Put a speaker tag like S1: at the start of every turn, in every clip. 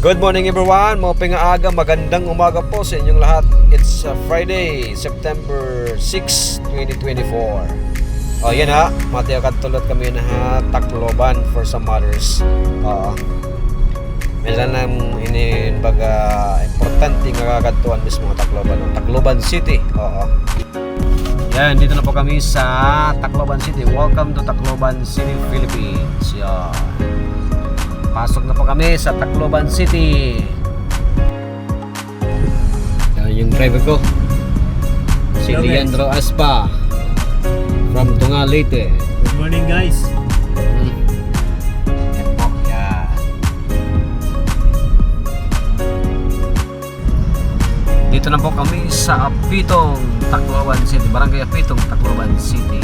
S1: Good morning everyone, mauping aga, magandang umaga po sa inyong lahat. It's Friday, September 6, 2024. Yan ha, matiyakat tulad kami na Tacloban for some matters. Meron nang baga importante nga kagantuan mismo Tacloban, Tacloban City. Yan, dito na po kami sa Tacloban City. Welcome to Tacloban City, Philippines. Yan. Pasok na po kami sa Tacloban City. Yan yung driver ko, si Leandro Aspa from Tunga, Leyte.
S2: Good morning guys.
S1: Yan po, yan. Dito na po kami sa Apitong, Tacloban City. Barangay Apitong, Tacloban City.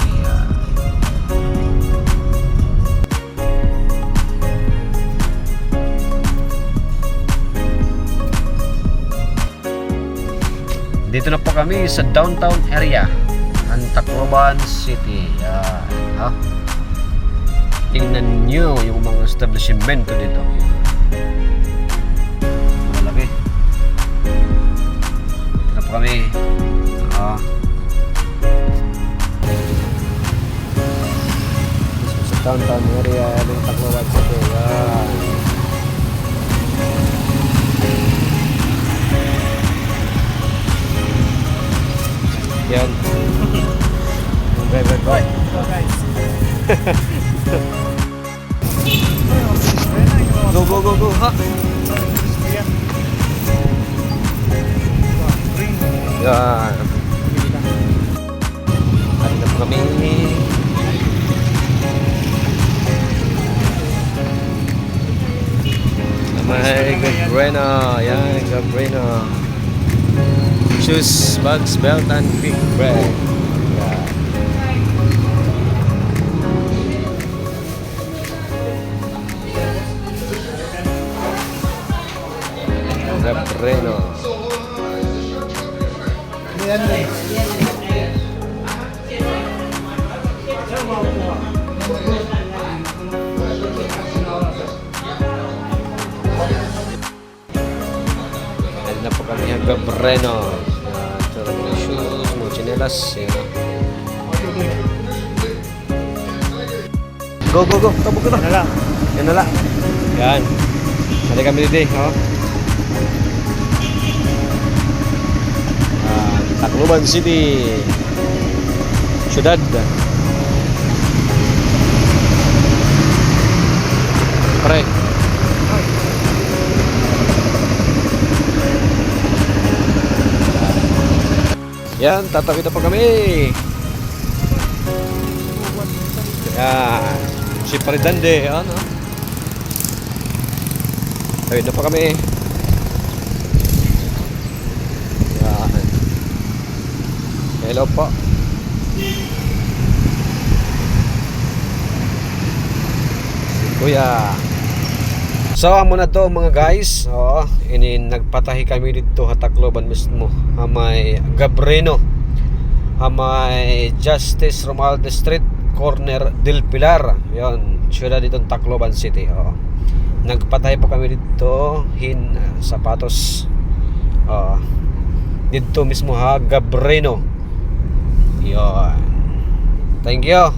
S1: Dito na po kami sa downtown area ng Tacloban City. Yan. Tingnan nyo yung mga establishmento dito. Malaki. Dito na po kami. Sa downtown area ng Tacloban City. Yan. Yan. Driver ko.
S2: guys.
S1: Go, ha? Yan. Ano po kami? May Gabrena. Yan, Gabrena. Shoes, bags, belt, and big bag. Gabreno. Yan na po kami ang Gabreno. Mga shoes, mga chinelas. Go. Tabog ka na. Yan na lang. Yan. Mali kami dito. Tacloban City. Syudad. Pre. Yan, tatawid na po kami. Yan. Si Paridande. Ano? Tawid na po kami. Yan. Hello po. Kuya. So amo na to mga guys. Nagpatahi kami dito sa Tacloban mismo. May Gabreno. May Justice Romualdez Street, corner del Pilar. Yon, syudad dito Tacloban City. Nagpatahi po kami dito sapatos. Dito mismo ha Gabreno. Yon. Thank you.